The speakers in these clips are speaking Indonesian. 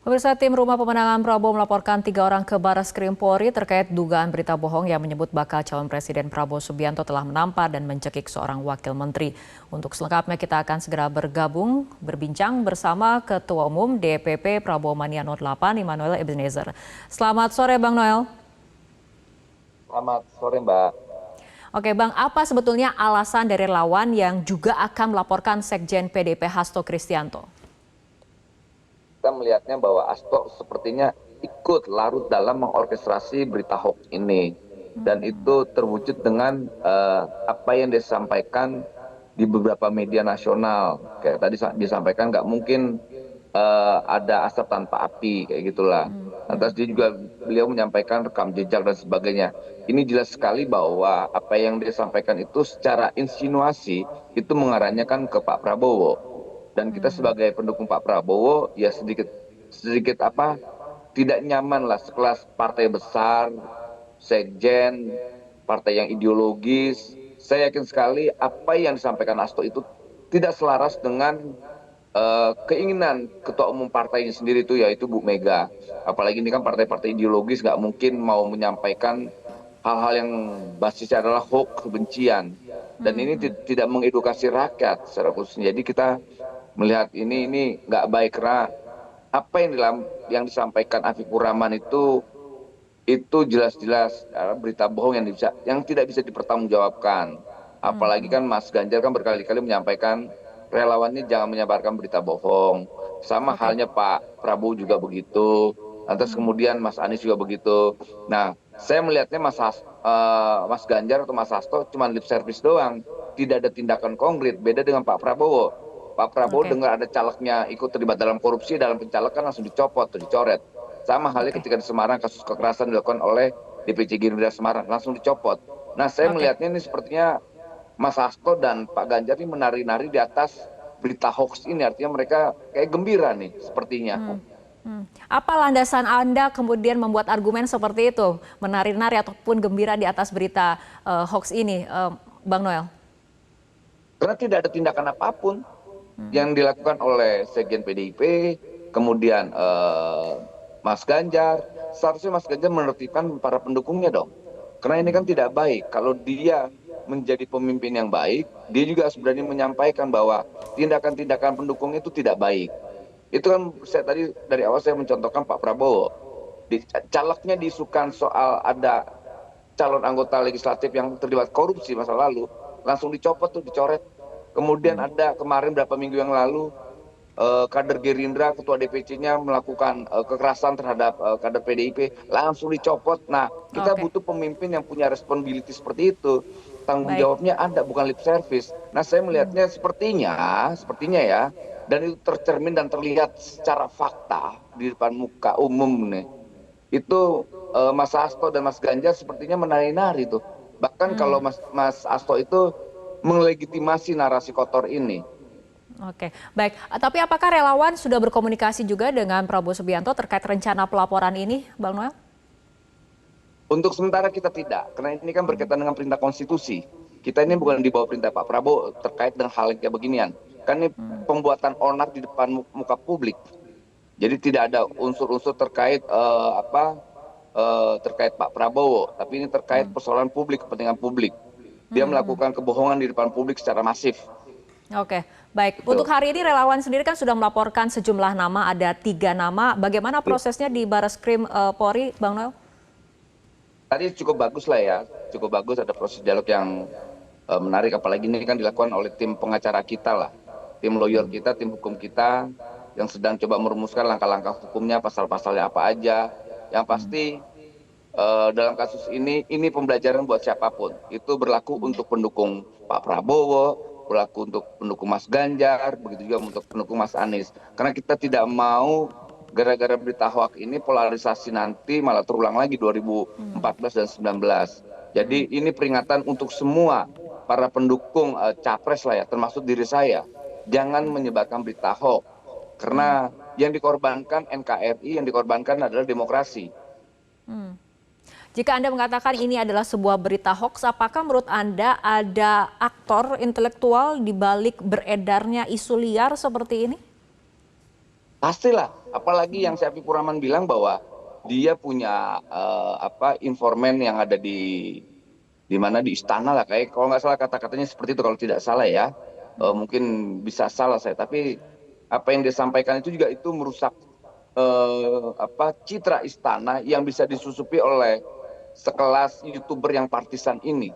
Pemirsa, tim Rumah Pemenangan Prabowo melaporkan 3 orang ke Barreskrim Polri terkait dugaan berita bohong yang menyebut bakal calon Presiden Prabowo Subianto telah menampar dan mencekik seorang wakil menteri. Untuk selengkapnya kita akan segera berbincang bersama Ketua Umum DPP Prabowo Mania 08 Immanuel Ebenezer. Selamat sore Bang Noel. Selamat sore Mbak. Oke Bang, apa sebetulnya alasan dari relawan yang juga akan melaporkan Sekjen PDIP Hasto Kristianto? Kita melihatnya bahwa Hasto sepertinya ikut larut dalam mengorkestrasi berita hoax ini. Dan itu terwujud dengan apa yang disampaikan di beberapa media nasional. Kayak tadi disampaikan nggak mungkin ada asap tanpa api, kayak gitulah. Lantas dia juga beliau menyampaikan rekam jejak dan sebagainya. Ini jelas sekali bahwa apa yang disampaikan itu secara insinuasi itu mengarahnya kan ke Pak Prabowo. Dan kita sebagai pendukung Pak Prabowo ya sedikit tidak nyaman lah sekelas partai besar, sekjen, partai yang ideologis. Saya yakin sekali apa yang disampaikan Hasto itu tidak selaras dengan keinginan ketua umum partainya sendiri itu, yaitu Bu Mega. Apalagi ini kan partai-partai ideologis nggak mungkin mau menyampaikan hal-hal yang basisnya adalah hoax, kebencian. Dan ini tidak mengedukasi rakyat secara khusus. Jadi kita melihat ini nggak baik, karena apa yang disampaikan Afikur Rahman itu jelas-jelas berita bohong yang tidak bisa dipertanggungjawabkan. Apalagi kan Mas Ganjar kan berkali-kali menyampaikan relawannya jangan menyebarkan berita bohong. Sama Oke. halnya Pak Prabowo juga begitu. Lantas kemudian Mas Anies juga begitu. Nah, saya melihatnya Mas Ganjar atau Mas Hasto cuma lip service doang. Tidak ada tindakan konkret. Beda dengan Pak Prabowo. Pak Prabowo Oke. dengar ada calegnya ikut terlibat dalam korupsi, dalam pencalekan langsung dicopot atau dicoret. Sama halnya Oke. ketika di Semarang kasus kekerasan dilakukan oleh DPC Gerindra Semarang, langsung dicopot. Nah, saya Oke. melihatnya ini sepertinya Mas Hasto dan Pak Ganjar ini menari-nari di atas berita hoax ini. Artinya mereka kayak gembira nih sepertinya. Apa landasan Anda kemudian membuat argumen seperti itu, menari-nari ataupun gembira di atas berita hoax ini, Bang Noel? Karena tidak ada tindakan apapun yang dilakukan oleh Sekjen PDIP, kemudian Mas Ganjar. Seharusnya Mas Ganjar menertibkan para pendukungnya dong. Karena ini kan tidak baik. Kalau dia menjadi pemimpin yang baik, dia juga harus berani menyampaikan bahwa tindakan-tindakan pendukung itu tidak baik. Itu kan saya tadi dari awal saya mencontohkan Pak Prabowo. Calegnya diisukan soal ada calon anggota legislatif yang terlibat korupsi masa lalu, langsung dicopot tuh, dicoret. Kemudian ada kemarin beberapa minggu yang lalu kader Gerindra, ketua DPC-nya melakukan kekerasan terhadap kader PDIP, langsung dicopot. Nah, kita Oke, butuh pemimpin yang punya responsibility seperti itu. Tanggung baik. jawabnya ada, bukan lip service. Nah, saya melihatnya sepertinya ya, dan itu tercermin dan terlihat secara fakta di depan muka umum nih. Itu Mas Hasto dan Mas Ganjar sepertinya menari-nari tuh. Bahkan kalau Mas Hasto itu melegitimasi narasi kotor ini. Oke, baik. Tapi apakah relawan sudah berkomunikasi juga dengan Prabowo Subianto terkait rencana pelaporan ini, Bang Noel? Untuk sementara kita tidak, karena ini kan berkaitan dengan perintah konstitusi. Kita ini bukan di bawah perintah Pak Prabowo terkait dengan hal yang kayak beginian. Kan ini pembuatan onar di depan muka publik. Jadi tidak ada unsur-unsur terkait terkait Pak Prabowo, tapi ini terkait persoalan publik, kepentingan publik. Dia melakukan kebohongan di depan publik secara masif. Oke, baik. Untuk Gitu. hari ini relawan sendiri kan sudah melaporkan sejumlah nama, ada 3 nama. Bagaimana prosesnya di Barreskrim Polri, Bang Noel? Tadi cukup bagus lah ya, cukup bagus, ada proses dialog yang menarik, apalagi ini kan dilakukan oleh tim pengacara kita lah, tim lawyer kita, tim hukum kita yang sedang coba merumuskan langkah-langkah hukumnya, pasal-pasalnya apa aja. Yang pasti dalam kasus ini pembelajaran buat siapapun. Itu berlaku untuk pendukung Pak Prabowo, berlaku untuk pendukung Mas Ganjar, begitu juga untuk pendukung Mas Anies. Karena kita tidak mau gara-gara berita hoax ini polarisasi nanti malah terulang lagi 2014 dan 19. Jadi ini peringatan untuk semua para pendukung capres lah ya, termasuk diri saya. Jangan menyebarkan berita hoax. Karena yang dikorbankan NKRI, yang dikorbankan adalah demokrasi. Jika Anda mengatakan ini adalah sebuah berita hoax, apakah menurut Anda ada aktor intelektual di balik beredarnya isu liar seperti ini? Pastilah, apalagi yang Syafiqur Rahman bilang bahwa dia punya informan yang ada di mana di istana lah, kayak kalau nggak salah kata-katanya seperti itu kalau tidak salah ya. Mungkin bisa salah saya, tapi apa yang dia sampaikan itu juga itu merusak citra istana yang bisa disusupi oleh sekelas youtuber yang partisan ini.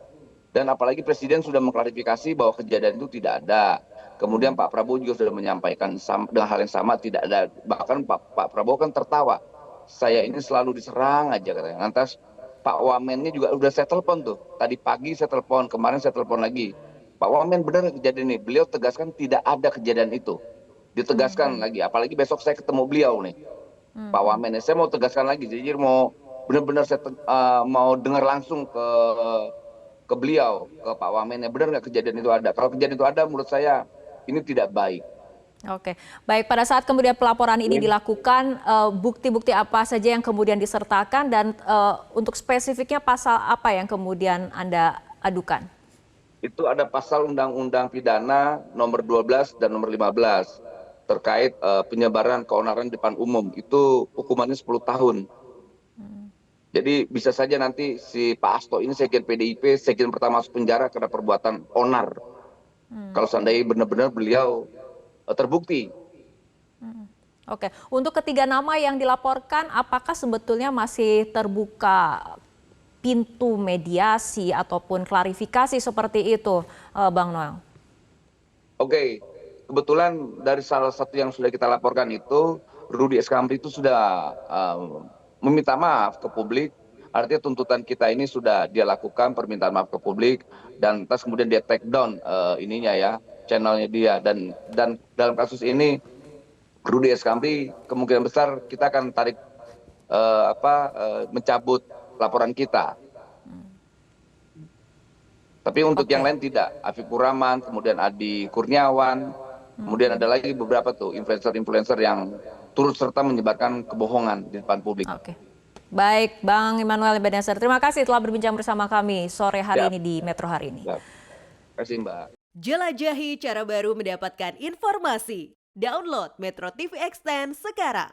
Dan apalagi presiden sudah mengklarifikasi bahwa kejadian itu tidak ada. Kemudian Pak Prabowo juga sudah menyampaikan dengan hal yang sama, tidak ada. Bahkan Pak Prabowo kan tertawa, saya ini selalu diserang aja katanya. Lantas Pak Wamennya juga udah saya telepon tuh, tadi pagi saya telepon, kemarin saya telepon lagi, Pak Wamen benar kejadian ini. Beliau tegaskan tidak ada kejadian itu, ditegaskan lagi. Apalagi besok saya ketemu beliau nih, Pak Wamen. Saya mau tegaskan lagi, jadi mau benar-benar saya mau dengar langsung ke beliau, ke Pak Wamennya, benar nggak kejadian itu ada. Kalau kejadian itu ada, menurut saya ini tidak baik. Oke, baik. Pada saat kemudian pelaporan ini dilakukan, bukti-bukti apa saja yang kemudian disertakan dan untuk spesifiknya pasal apa yang kemudian Anda adukan? Itu ada pasal Undang-Undang Pidana nomor 12 dan nomor 15 terkait penyebaran keonaran di depan umum. Itu hukumannya 10 tahun. Jadi bisa saja nanti si Pak Hasto ini sekjen PDIP, sekjen pertama masuk penjara karena perbuatan onar. Kalau seandainya benar-benar beliau terbukti. Oke, untuk ketiga nama yang dilaporkan, apakah sebetulnya masih terbuka pintu mediasi ataupun klarifikasi seperti itu, Bang Noel? Oke, kebetulan dari salah satu yang sudah kita laporkan itu, Rudy Eskamri itu sudah meminta maaf ke publik. Artinya tuntutan kita ini sudah dia lakukan permintaan maaf ke publik, dan terus kemudian dia take down ininya ya, channelnya dia. Dan dalam kasus ini Rudy Eskamri kemungkinan besar kita akan tarik mencabut laporan kita. Tapi untuk yang lain tidak. Afiqur Rahman, kemudian Adi Kurniawan, kemudian ada lagi beberapa tuh influencer-influencer yang turut serta menyebarkan kebohongan di depan publik. Oke. Baik, Bang Immanuel Ebenezer, terima kasih telah berbincang bersama kami sore hari ini di Metro hari ini. Terima kasih, Mbak. Jelajahi cara baru mendapatkan informasi. Download Metro TV Extend sekarang.